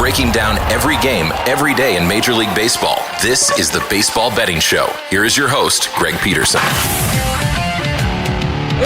breaking down every game, every day in Major League Baseball. This is the Baseball Betting Show. Here is your host, Greg Peterson. A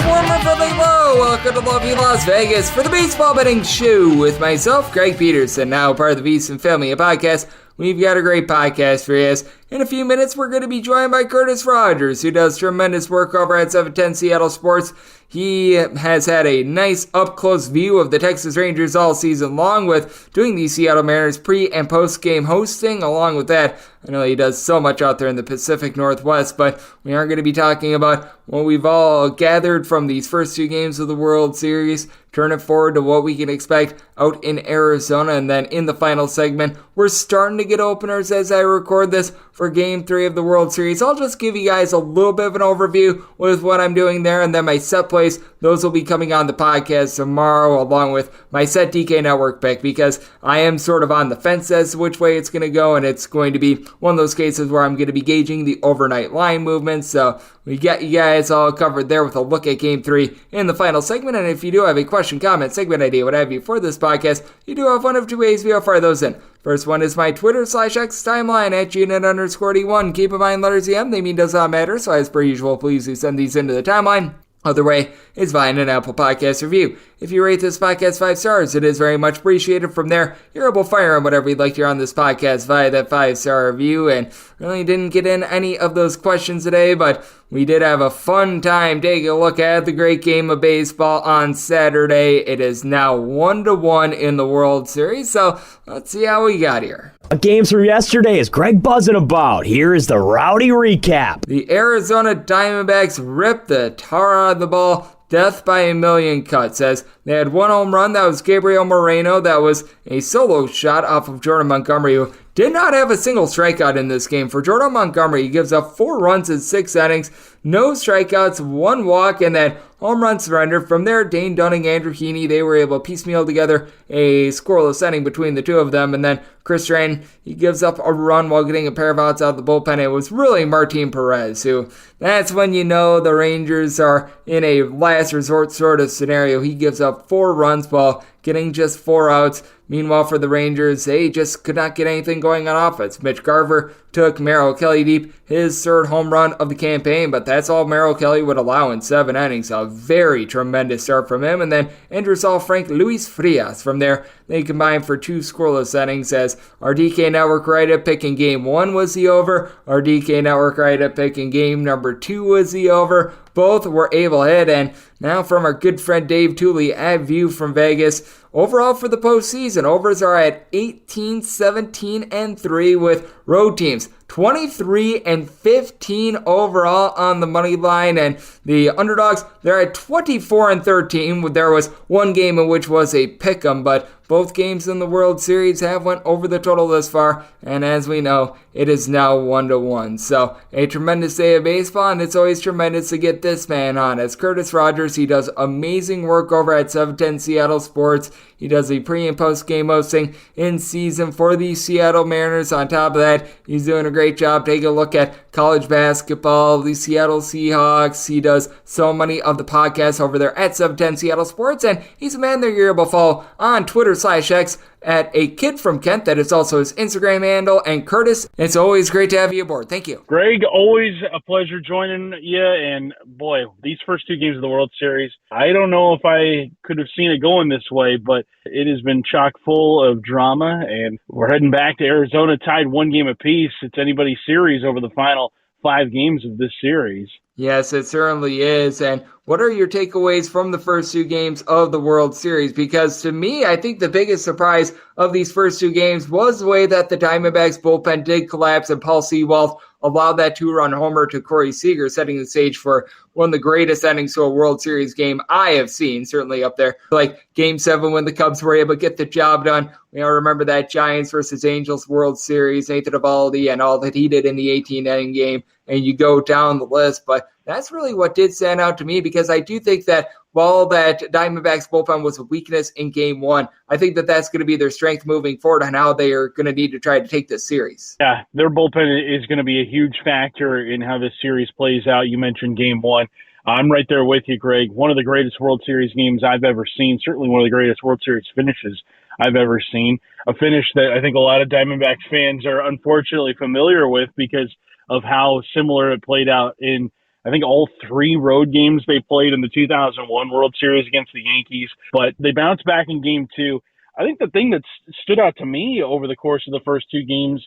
warmer friendly hello. Welcome to lovely Las Vegas for the Baseball Betting Show with myself, Greg Peterson, now part of the VSiN Family podcast. We've got a great podcast for you. In a few minutes, we're going to be joined by Curtis Rogers, who does tremendous work over at 710 Seattle Sports. He has had a nice up-close view of the Texas Rangers all season long with doing the Seattle Mariners pre- and post-game hosting. Along with that, I know he does so much out there in the Pacific Northwest, but we are going to be talking about what we've all gathered from these first two games of the World Series, turn it forward to what we can expect out in Arizona, and then in the final segment, we're starting to get openers as I record this for Game 3 of the World Series. I'll just give you guys a little bit of an overview with what I'm doing there, and then my set plays, those will be coming on the podcast tomorrow, along with my set DK Network pick, because I am sort of on the fence as to which way it's going to go, and it's going to be one of those cases where I'm going to be gauging the overnight line movements, so we got you guys all covered there with a look at Game 3 in the final segment. And if you do have a question, comment, segment idea, what have you for this podcast, you do have one of two ways we'll fire those in. First one is my Twitter/X timeline at GNet_D1. Keep in mind, letters EM, they mean does not matter, so as per usual, please do send these into the timeline. Other way is via an Apple Podcast review. If you rate this podcast 5 stars, it is very much appreciated. From there, you're able to fire on whatever you'd like to hear on this podcast via that 5-star review. And really didn't get in any of those questions today, but we did have a fun time taking a look at the great game of baseball on Saturday. It is now 1-1 in the World Series, so let's see how we got here. Games from yesterday is Greg buzzing about. Here is the rowdy recap. The Arizona Diamondbacks ripped the tar out of the ball. Death by a million cuts, as they had one home run. That was Gabriel Moreno. That was a solo shot off of Jordan Montgomery, who did not have a single strikeout in this game. For Jordan Montgomery, he gives up 4 runs in 6 innings, no strikeouts, 1 walk, and that home run surrender. From there, Dane Dunning, Andrew Heaney, they were able to piecemeal together a scoreless inning between the two of them. And then Chris Strain, he gives up a run while getting a pair of outs out of the bullpen. It was really Martin Perez, who, that's when you know the Rangers are in a last resort sort of scenario. He gives up 4 runs while getting just 4 outs. Meanwhile, for the Rangers, they just could not get anything going on offense. Mitch Garver took Merrill Kelly deep, his 3rd home run of the campaign, but that's all Merrill Kelly would allow in 7 innings. A very tremendous start from him. And then Andrew Saul, Frank, Luis Frias. From there, they combined for 2 scoreless innings, as our DK Network write-up pick in Game 1 was the over. Our DK Network write-up pick in Game number 2 was the over. Both were able to hit. And now from our good friend Dave Tooley at View from Vegas, overall for the postseason, overs are at 18, 17, and 3 with road teams 23 and 15 overall on the money line, and the underdogs, they're at 24 and 13. There was one game in which was a pick'em, but both games in the World Series have went over the total this far, and as we know, it is now 1-1. So a tremendous day of baseball, and it's always tremendous to get this man on. As Curtis Rogers, he does amazing work over at 710 Seattle Sports. He does the pre- and post-game hosting in season for the Seattle Mariners. On top of that, he's doing a great job taking a look at college basketball, the Seattle Seahawks. He does so many of the podcasts over there at 710 Seattle Sports, and he's a man that you're able to follow on Twitter/X at A Kid from Kent. That is also his Instagram handle. And Curtis, it's always great to have you aboard. Thank you. Greg, always a pleasure joining you. And boy, these first 2 games of the World Series, I don't know if I could have seen it going this way, but it has been chock full of drama. And we're heading back to Arizona, tied 1 game apiece. It's anybody's series over the final 5 games of this series. Yes, it certainly is. And what are your takeaways from the first 2 games of the World Series? Because to me, I think the biggest surprise of these first 2 games was the way that the Diamondbacks bullpen did collapse, and Paul Sewald allowed that 2-run homer to Corey Seager, setting the stage for one of the greatest endings to a World Series game I have seen, certainly up there. Like Game 7 when the Cubs were able to get the job done. We all remember that Giants versus Angels World Series, Nathan Eovaldi and all that he did in the 18-inning game, and you go down the list. But that's really what did stand out to me, because I do think that while that Diamondbacks bullpen was a weakness in Game 1, I think that that's going to be their strength moving forward on how they are going to need to try to take this series. Yeah, their bullpen is going to be a huge factor in how this series plays out. You mentioned Game 1. I'm right there with you, Greg. One of the greatest World Series games I've ever seen, certainly one of the greatest World Series finishes I've ever seen. A finish that I think a lot of Diamondbacks fans are unfortunately familiar with because of how similar it played out in, I think, all three road games they played in the 2001 World Series against the Yankees. But they bounced back in Game 2. I think the thing that stood out to me over the course of the first two games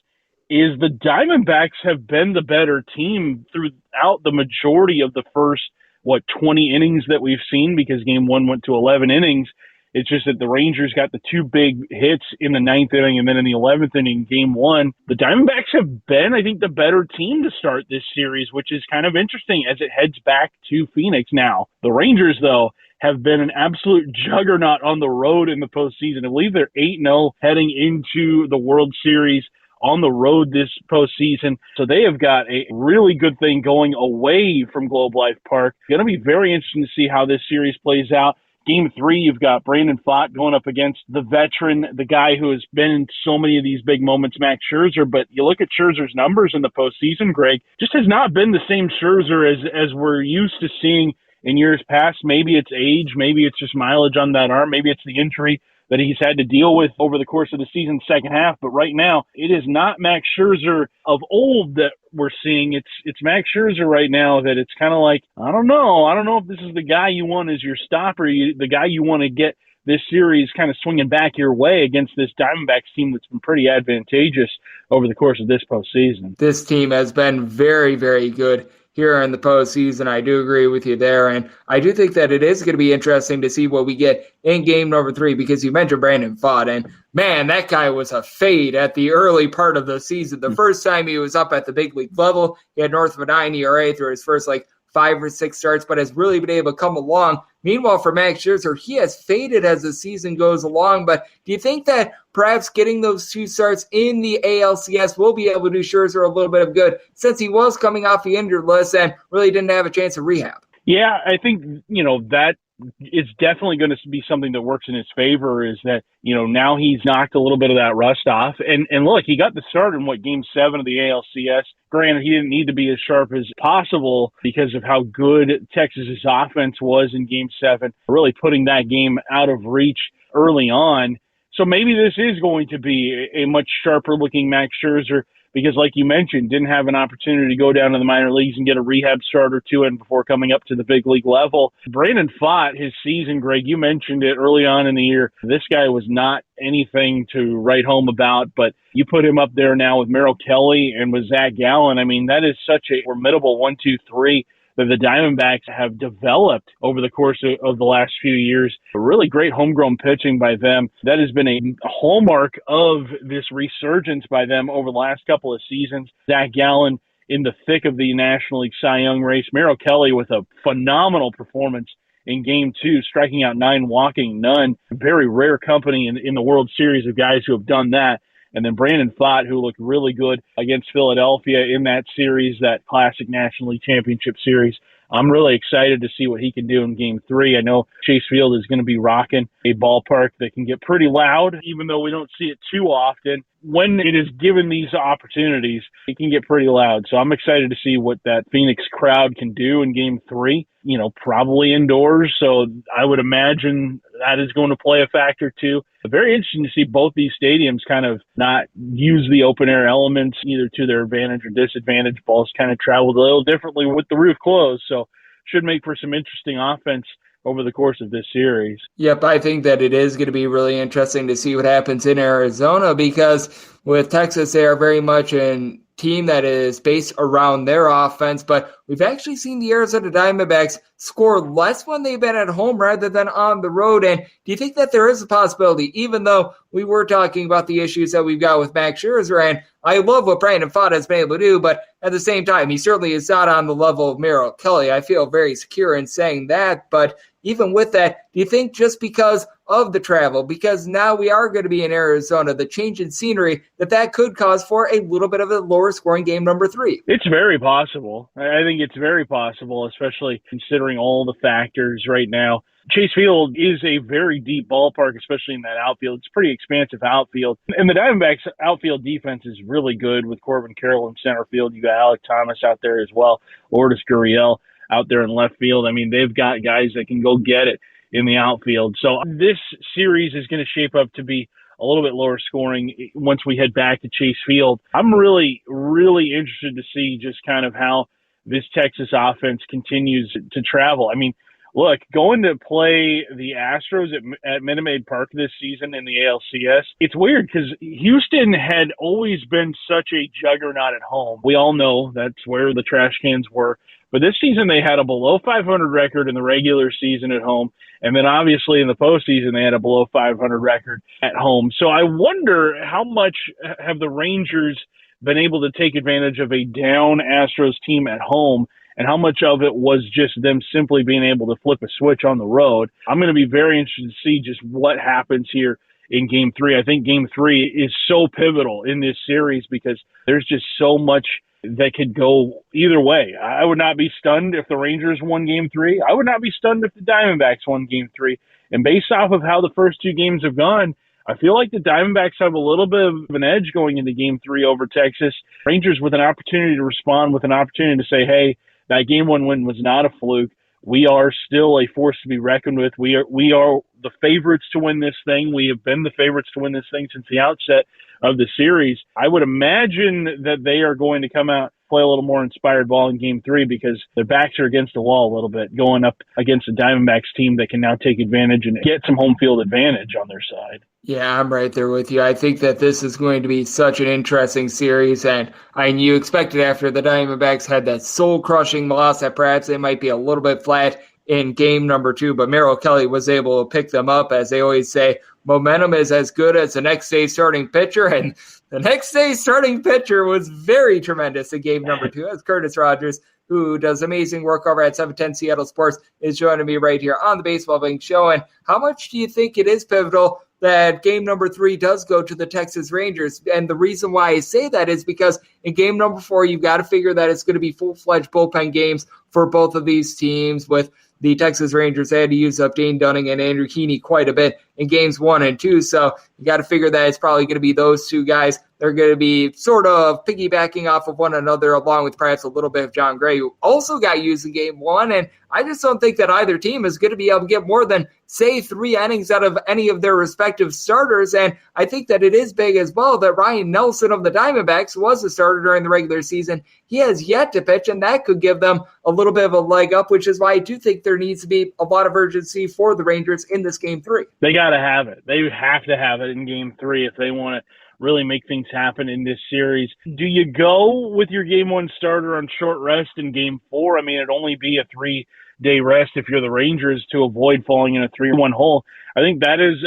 is the Diamondbacks have been the better team throughout the majority of the first, 20 innings that we've seen, because Game 1 went to 11 innings. It's just that the Rangers got the two big hits in the ninth inning and then in the 11th inning, Game 1. The Diamondbacks have been, I think, the better team to start this series, which is kind of interesting as it heads back to Phoenix now. The Rangers, though, have been an absolute juggernaut on the road in the postseason. I believe they're 8-0 heading into the World Series on the road this postseason. So they have got a really good thing going away from Globe Life Park. Going to be very interesting to see how this series plays out. Game 3, you've got Brandon Pfaadt going up against the veteran, the guy who has been in so many of these big moments, Max Scherzer. But you look at Scherzer's numbers in the postseason, Greg, just has not been the same Scherzer as we're used to seeing in years past. Maybe it's age, maybe it's just mileage on that arm, maybe it's the injury that he's had to deal with over the course of the season's second half. But right now, it is not Max Scherzer of old that we're seeing. It's Max Scherzer right now that it's kind of like, I don't know if this is the guy you want as your stopper, the guy you want to get this series kind of swinging back your way against this Diamondbacks team that's been pretty advantageous over the course of this postseason. This team has been very, very good here in the postseason. I do agree with you there, and I do think that it is going to be interesting to see what we get in game number 3, because you mentioned Brandon Pfaadt, and man, that guy was a fade at the early part of the season. The first time he was up at the big league level, he had north of a 9 ERA through his first 5 or 6 starts, but has really been able to come along. Meanwhile, for Max Scherzer, he has faded as the season goes along. But do you think that perhaps getting those 2 starts in the ALCS will be able to do Scherzer a little bit of good, since he was coming off the injured list and really didn't have a chance of rehab? Yeah, I think, that it's definitely going to be something that works in his favor, is that, now he's knocked a little bit of that rust off. And look, he got the start in Game 7 of the ALCS. Granted, he didn't need to be as sharp as possible because of how good Texas's offense was in Game 7, really putting that game out of reach early on. So maybe this is going to be a much sharper looking Max Scherzer, because like you mentioned, didn't have an opportunity to go down to the minor leagues and get a rehab start or two in before coming up to the big league level. Brandon Pfaadt, his season, Greg, you mentioned it early on in the year. This guy was not anything to write home about, but you put him up there now with Merrill Kelly and with Zach Gallen. I mean, that is such a formidable 1-2-3 that the Diamondbacks have developed over the course of the last few years. A really great homegrown pitching by them. That has been a hallmark of this resurgence by them over the last couple of seasons. Zach Gallen in the thick of the National League Cy Young race. Merrill Kelly with a phenomenal performance in Game 2, striking out 9, walking none. Very rare company in the World Series of guys who have done that. And then Brandon Pfaadt, who looked really good against Philadelphia in that series, that classic National League Championship series. I'm really excited to see what he can do in Game 3. I know Chase Field is going to be rocking a ballpark that can get pretty loud, even though we don't see it too often. When it is given these opportunities, it can get pretty loud. So I'm excited to see what that Phoenix crowd can do in Game 3, probably indoors. So I would imagine that is going to play a factor too. Very interesting to see both these stadiums kind of not use the open air elements either to their advantage or disadvantage. Balls kind of traveled a little differently with the roof closed. So should make for some interesting offense over the course of this series. Yep, I think that it is going to be really interesting to see what happens in Arizona, because with Texas, they are very much a team that is based around their offense, but we've actually seen the Arizona Diamondbacks score less when they've been at home rather than on the road. And do you think that there is a possibility, even though we were talking about the issues that we've got with Max Scherzer, and I love what Brandon Pfaadt has been able to do, but at the same time, he certainly is not on the level of Merrill Kelly. I feel very secure in saying that, but even with that, do you think just because of the travel, because now we are going to be in Arizona, the change in scenery, that could cause for a little bit of a lower scoring game number 3? It's very possible. I think it's very possible, especially considering all the factors right now. Chase Field is a very deep ballpark, especially in that outfield. It's a pretty expansive outfield. And the Diamondbacks' outfield defense is really good with Corbin Carroll in center field. You got Alec Thomas out there as well, Lourdes Gurriel out there in left field. I mean, they've got guys that can go get it in the outfield. So this series is going to shape up to be a little bit lower scoring once we head back to Chase Field. I'm really, really interested to see just kind of how this Texas offense continues to travel. I mean, look, going to play the Astros at Minute Maid Park this season in the ALCS, it's weird because Houston had always been such a juggernaut at home. We all know that's where the trash cans were. But this season they had a below 500 record in the regular season at home. And then obviously in the postseason they had a below 500 record at home. So I wonder how much have the Rangers been able to take advantage of a down Astros team at home, and how much of it was just them simply being able to flip a switch on the road. I'm going to be very interested to see just what happens here in Game 3. I think Game 3 is so pivotal in this series because there's just so much that could go either way. I would not be stunned if the Rangers won Game 3. I would not be stunned if the Diamondbacks won Game 3. And based off of how the first two games have gone, I feel like the Diamondbacks have a little bit of an edge going into Game 3 over Texas. Rangers with an opportunity to respond, with an opportunity to say, hey, that Game 1 win was not a fluke. We are still a force to be reckoned with. We are the favorites to win this thing. We have been the favorites to win this thing since the outset of the series. I would imagine that they are going to come out, play a little more inspired ball in Game 3 because their backs are against the wall a little bit, going up against a Diamondbacks team that can now take advantage and get some home field advantage on their side. Yeah, I'm right there with you. I think that this is going to be such an interesting series, and you expected after the Diamondbacks had that soul-crushing loss that perhaps they might be a little bit flat in game number 2, but Merrill Kelly was able to pick them up. As they always say, momentum is as good as the next day's starting pitcher, and the next day's starting pitcher was very tremendous in game number 2. That's Curtis Rogers, who does amazing work over at 710 Seattle Sports, is joining me right here on the Baseball Bank Show. And how much do you think it is pivotal that game number 3 does go to the Texas Rangers? And the reason why I say that is because in game number 4, you've got to figure that it's going to be full-fledged bullpen games for both of these teams. With the Texas Rangers, they had to use up Dane Dunning and Andrew Heaney quite a bit in games 1 and 2. So you got to figure that it's probably going to be those two guys. They're going to be sort of piggybacking off of one another, along with perhaps a little bit of John Gray, who also got used in game 1. And I just don't think that either team is going to be able to get more than, say, 3 innings out of any of their respective starters. And I think that it is big as well that Ryan Nelson of the Diamondbacks was a starter during the regular season. He has yet to pitch, and that could give them a little bit of a leg up, which is why I do think there needs to be a lot of urgency for the Rangers in this game 3. They got to have it. They have to have it in game 3 if they want to really make things happen in this series. Do you go with your game 1 starter on short rest in game 4? I mean, it'd only be a 3-day rest if you're the Rangers to avoid falling in a 3-1 hole. I think that is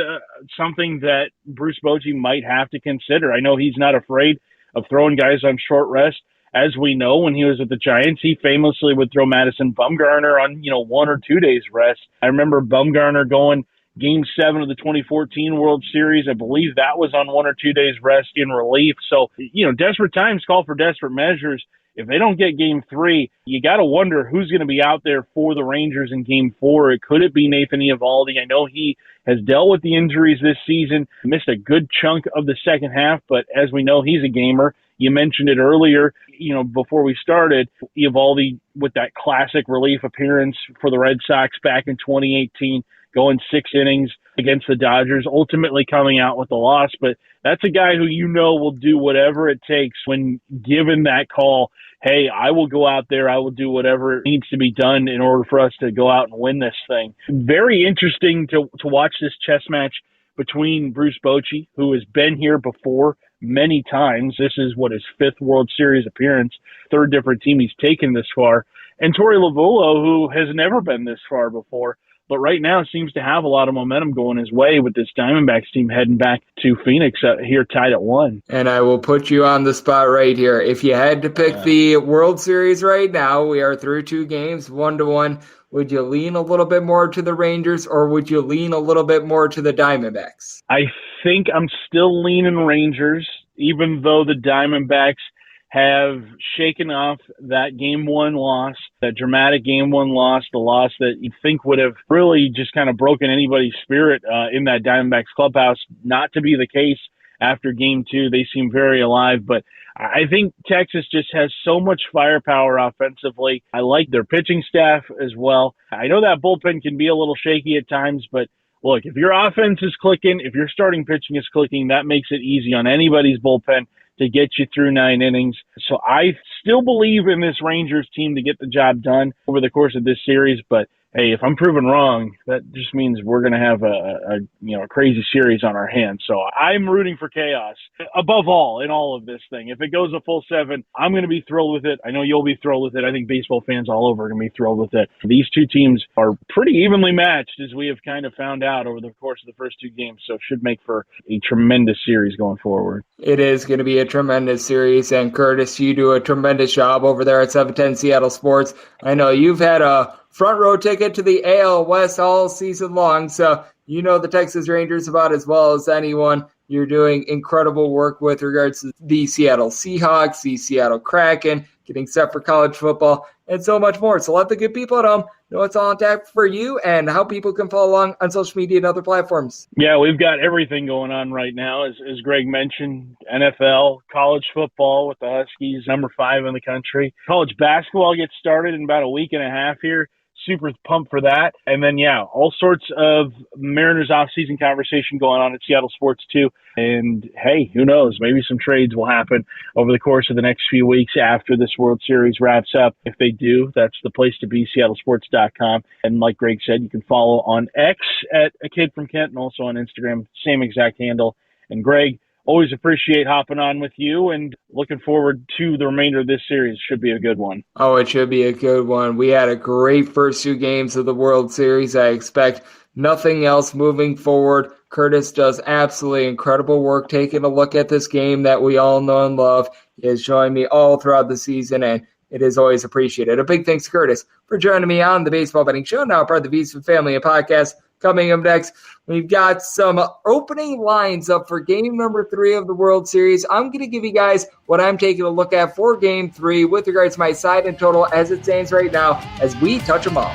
something that Bruce Bochy might have to consider. I know he's not afraid of throwing guys on short rest. As we know, when he was with the Giants, he famously would throw Madison Bumgarner on, 1 or 2 days rest. I remember Bumgarner going Game 7 of the 2014 World Series. I believe that was on 1 or 2 days rest in relief. So, desperate times call for desperate measures. If they don't get Game 3, you got to wonder who's going to be out there for the Rangers in Game 4. Could it be Nathan Eovaldi? I know he has dealt with the injuries this season, missed a good chunk of the second half, but as we know, he's a gamer. You mentioned it earlier, before we started, Eovaldi with that classic relief appearance for the Red Sox back in 2018, going 6 innings against the Dodgers, ultimately coming out with the loss. But that's a guy who will do whatever it takes when given that call. Hey, I will go out there. I will do whatever needs to be done in order for us to go out and win this thing. Very interesting to watch this chess match between Bruce Bochy, who has been here before many times. This is his 5th World Series appearance, 3rd different team he's taken this far, and Torey Lovullo, who has never been this far before, but right now seems to have a lot of momentum going his way with this Diamondbacks team heading back to Phoenix here tied at 1. And I will put you on the spot right here. If you had to pick the World Series right now, we are through 2 games, 1-1. Would you lean a little bit more to the Rangers, or would you lean a little bit more to the Diamondbacks? I think I'm still leaning Rangers, even though the Diamondbacks have shaken off that Game 1 loss, that dramatic Game 1 loss, the loss that you'd think would have really just kind of broken anybody's spirit in that Diamondbacks clubhouse. Not to be the case after Game 2. They seem very alive, but I think Texas just has so much firepower offensively. I like their pitching staff as well. I know that bullpen can be a little shaky at times, but look, if your offense is clicking, if your starting pitching is clicking, that makes it easy on anybody's bullpen to get you through 9 innings. So I still believe in this Rangers team to get the job done over the course of this series. But hey, if I'm proven wrong, that just means we're going to have a crazy series on our hands. So I'm rooting for chaos above all in all of this thing. If it goes a full 7, I'm going to be thrilled with it. I know you'll be thrilled with it. I think baseball fans all over are going to be thrilled with it. These two teams are pretty evenly matched, as we have kind of found out over the course of the first 2 games. So it should make for a tremendous series going forward. It is going to be a tremendous series, and Curtis, you do a tremendous job over there at 710 Seattle Sports. I know you've had a front row ticket to the AL West all season long, so you know the Texas Rangers about as well as anyone. You're doing incredible work with regards to the Seattle Seahawks, the Seattle Kraken, getting set for college football, and so much more. So let the good people at home know what's all on tap for you and how people can follow along on social media and other platforms. Yeah, we've got everything going on right now. As Greg mentioned, NFL, college football with the Huskies, number 5 in the country. College basketball gets started in about a week and a half here. Super pumped for that. And then, all sorts of Mariners off-season conversation going on at Seattle Sports too. And hey, who knows? Maybe some trades will happen over the course of the next few weeks after this World Series wraps up. If they do, that's the place to be, seattlesports.com. And like Greg said, you can follow on X at A Kid from Kent and also on Instagram, same exact handle. And Greg, always appreciate hopping on with you and looking forward to the remainder of this series. Should be a good one. Oh, it should be a good one. We had a great first 2 games of the World Series. I expect nothing else moving forward. Curtis does absolutely incredible work taking a look at this game that we all know and love. He has joined me all throughout the season, and it is always appreciated. A big thanks to Curtis for joining me on the Baseball Betting Show, now part of the VSiN Family Podcast. Coming up next, we've got some opening lines up for game number 3 of the World Series. I'm going to give you guys what I'm taking a look at for game 3 with regards to my side and total as it stands right now as we touch them all.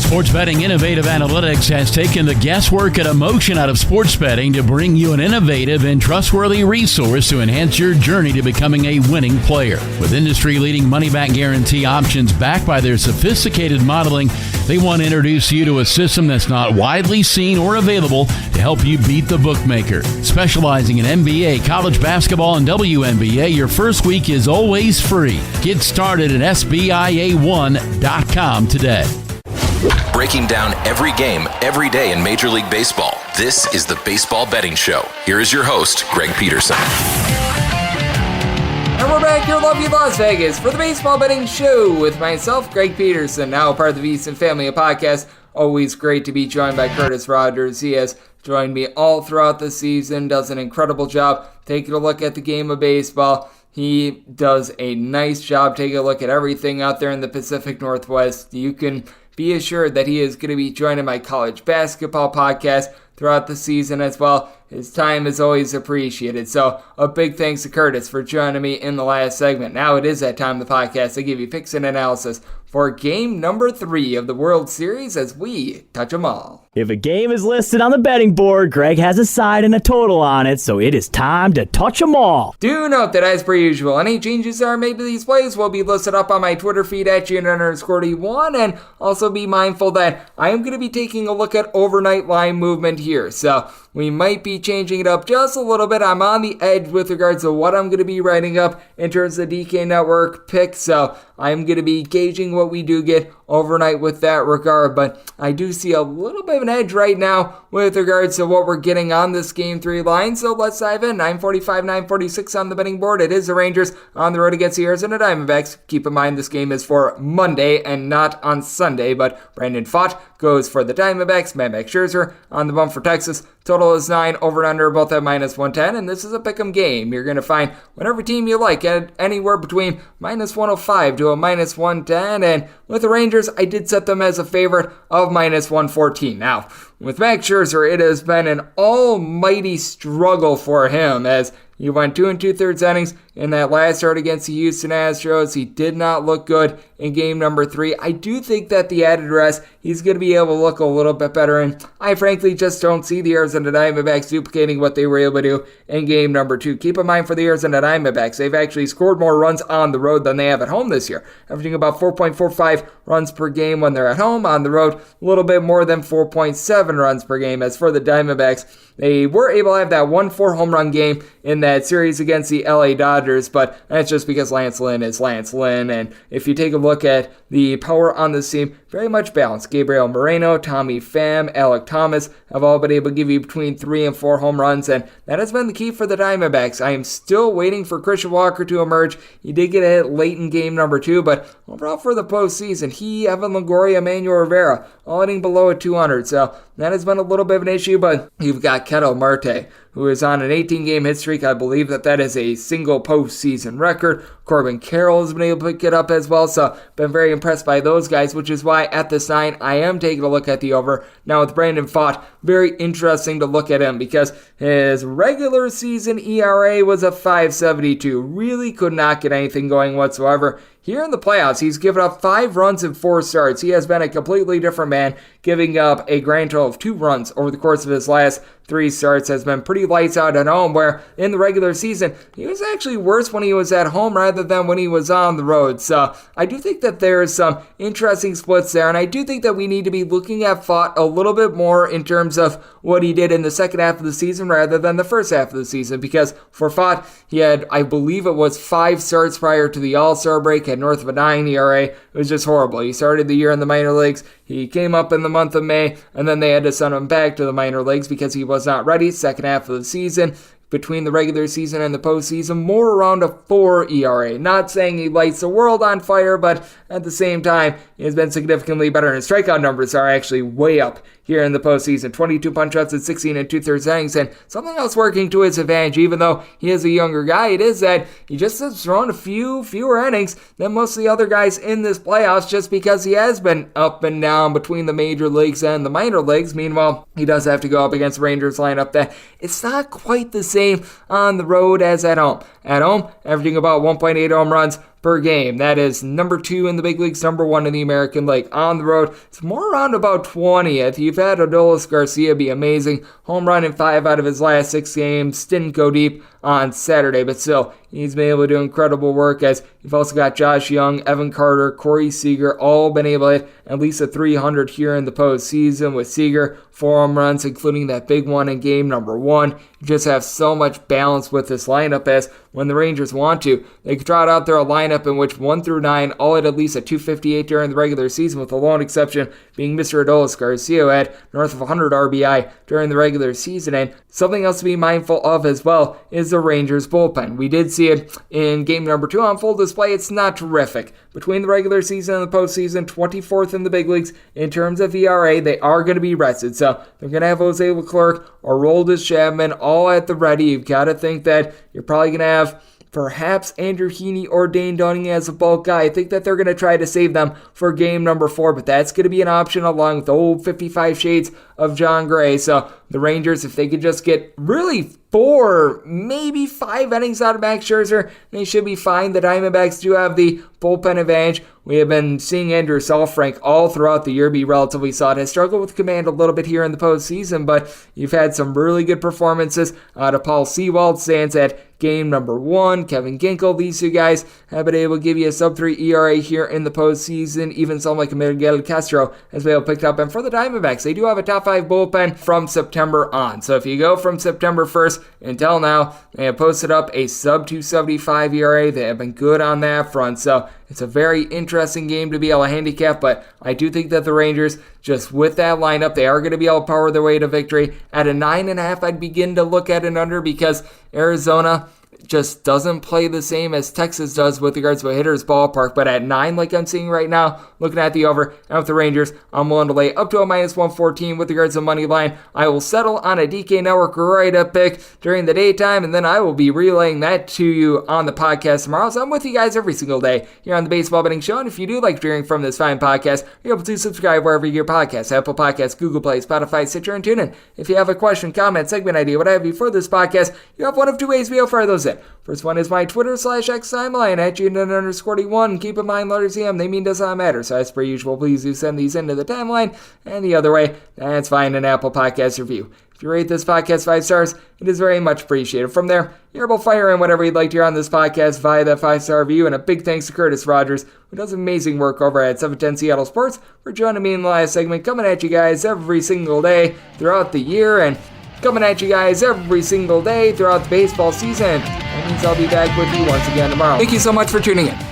Sports Betting Innovative Analytics has taken the guesswork and emotion out of sports betting to bring you an innovative and trustworthy resource to enhance your journey to becoming a winning player. With industry-leading money-back guarantee options backed by their sophisticated modeling, they want to introduce you to a system that's not widely seen or available to help you beat the bookmaker. Specializing in NBA, college basketball, and WNBA, your first week is always free. Get started at SBIA1.com today. Breaking down every game, every day in Major League Baseball. This is the Baseball Betting Show. Here is your host, Greg Peterson. And we're back here in lovely Las Vegas for the Baseball Betting Show with myself, Greg Peterson, now part of the VSiN Family Podcast. Always great to be joined by Curtis Rogers. He has joined me all throughout the season, does an incredible job taking a look at the game of baseball. He does a nice job taking a look at everything out there in the Pacific Northwest. You can be assured that he is going to be joining my college basketball podcast throughout the season as well. His time is always appreciated. So a big thanks to Curtis for joining me in the last segment. Now it is that time of the podcast to give you picks and analysis for game number 3 of the World Series as we touch them all. If a game is listed on the betting board, Greg has a side and a total on it, so it is time to touch them all. Do note that, as per usual, any changes that are made to these plays will be listed up on my Twitter feed at GN_D1, and also be mindful that I am going to be taking a look at overnight line movement here, so we might be changing it up just a little bit. I'm on the edge with regards to what I'm going to be writing up in terms of the DK Network picks, so I'm going to be gauging what we do get overnight with that regard, but I do see a little bit of an edge right now with regards to what we're getting on this game 3 line, so let's dive in. 945, 946 on the betting board. It is the Rangers on the road against the Arizona Diamondbacks. Keep in mind this game is for Monday and not on Sunday, but Brandon Pfaadt goes for the Diamondbacks. Max Scherzer on the bump for Texas. Total is 9, over and under, both at -110, and this is a pick'em game. You're going to find whatever team you like at anywhere between -105 to a -110, and with the Rangers, I did set them as a favorite of -114. Now, with Max Scherzer, it has been an almighty struggle for him as he went 2 2/3 innings, in that last start against the Houston Astros. He did not look good in game number 3. I do think that the added rest, he's going to be able to look a little bit better, and I frankly just don't see the Arizona Diamondbacks duplicating what they were able to do in game number 2. Keep in mind, for the Arizona Diamondbacks, they've actually scored more runs on the road than they have at home this year, averaging about 4.45 runs per game when they're at home. On the road, a little bit more than 4.7 runs per game. As for the Diamondbacks, they were able to have that 1-4 home run game in that series against the LA Dodgers, but that's just because Lance Lynn is Lance Lynn. And if you take a look at the power on this team, very much balanced. Gabriel Moreno, Tommy Pham, Alek Thomas have all been able to give you between 3 and 4 home runs, and that has been the key for the Diamondbacks. I am still waiting for Christian Walker to emerge. He did get a hit late in game number 2, but overall for the postseason, he, Evan Longoria, Manuel Rivera, all hitting below a 200, so that has been a little bit of an issue. But you've got Ketel Marte, who is on an 18-game hit streak. I believe that is a single postseason record. Corbin Carroll has been able to pick it up as well, so been very impressed by those guys, which is why at this 9, I am taking a look at the over. Now with Brandon Pfaadt, very interesting to look at him because his regular season ERA was a 5.72. Really could not get anything going whatsoever. Here in the playoffs, he's given up 5 runs in 4 starts. He has been a completely different man, giving up a grand total of 2 runs over the course of his last 3 starts. Has been pretty lights out at home, where in the regular season, he was actually worse when he was at home rather than when he was on the road. So I do think that there's some interesting splits there, and I do think that we need to be looking at Pfaadt a little bit more in terms of what he did in the second half of the season rather than the first half of the season, because for Pfaadt, he had, I believe it was 5 starts prior to the All-Star break, had north of a 9 ERA. It was just horrible. He started the year in the minor leagues. He came up in the month of May, and then they had to send him back to the minor leagues because he was not ready. Second half of the season, between the regular season and the postseason, more around a 4 ERA. Not saying he lights the world on fire, but at the same time, he has been significantly better. And his strikeout numbers are actually way up here in the postseason. 22 punch-outs in 16 2/3 innings, and something else working to his advantage, even though he is a younger guy, it is that he just has thrown a few fewer innings than most of the other guys in this playoffs, just because he has been up and down between the major leagues and the minor leagues. Meanwhile, he does have to go up against the Rangers lineup that it's not quite the same on the road as at home. At home, averaging about 1.8 home runs per game. That is number 2 in the big leagues, number 1 in the American League. On the road, it's more around about 20th. You've had Adolis Garcia be amazing. Home run in 5 out of his last 6 games. Didn't go deep on Saturday, but still, he's been able to do incredible work. As you've also got Josh Young, Evan Carter, Corey Seager, all been able to hit at least a 300 here in the postseason, with Seager 4 home runs, including that big one in game number 1. You just have so much balance with this lineup, as when the Rangers want to, they could trot out there a lineup in which 1 through 9 all had at least a 258 during the regular season, with the lone exception being Mr. Adolis Garcia, who had north of 100 RBI during the regular season. And something else to be mindful of as well is the Rangers bullpen. We did see it in game number 2 on full display. It's not terrific. Between the regular season and the postseason, 24th in the big leagues in terms of ERA. They are going to be rested, so they're going to have Jose Leclerc or Aroldis Chapman all at the ready. You've got to think that you're probably going to have perhaps Andrew Heaney or Dane Dunning as a bulk guy. I think that they're going to try to save them for game number 4, but that's going to be an option along with the old 55 shades of John Gray. So the Rangers, if they could just get really 4, maybe 5 innings out of Max Scherzer, they should be fine. The Diamondbacks do have the bullpen advantage. We have been seeing Andrew Saalfrank all throughout the year be relatively solid. Has struggled with command a little bit here in the postseason, but you've had some really good performances out of Paul Sewald, stands at game number 1. Kevin Ginkel, these 2 guys have been able to give you a sub-3 ERA here in the postseason. Even someone like Miguel Castro has been able to pick up. And for the Diamondbacks, they do have a top 5 bullpen from September on. So if you go from September 1st until now, they have posted up a sub-275 ERA. They have been good on that front. So it's a very interesting game to be able to handicap, but I do think that the Rangers, just with that lineup, they are going to be able to power their way to victory. At a 9.5, I'd begin to look at an under, because Arizona just doesn't play the same as Texas does with regards to a hitter's ballpark. But at 9, like I'm seeing right now, looking at the over, and with the Rangers, I'm willing to lay up to a -114 with regards to money line. I will settle on a DK Network write-up pick during the daytime, and then I will be relaying that to you on the podcast tomorrow. So I'm with you guys every single day here on the Baseball Betting Show. And if you do like hearing from this fine podcast, you're able to subscribe wherever you get your podcasts: Apple Podcasts, Google Play, Spotify, Stitcher, and TuneIn. If you have a question, comment, segment idea, what have you for this podcast, you have one of 2 ways we offer those it. First one is my Twitter/X timeline at GNN_41. Keep in mind, letters EM, they mean does not matter. So as per usual, please do send these into the timeline. And the other way, that's fine, an Apple Podcast review. If you rate this podcast 5 stars, it is very much appreciated. From there, you're able to fire in whatever you'd like to hear on this podcast via that 5-star review. And a big thanks to Curtis Rogers, who does amazing work over at 710 Seattle Sports, for joining me in the last segment, coming at you guys every single day throughout the year and coming at you guys every single day throughout the baseball season. That means I'll be back with you once again tomorrow. Thank you so much for tuning in.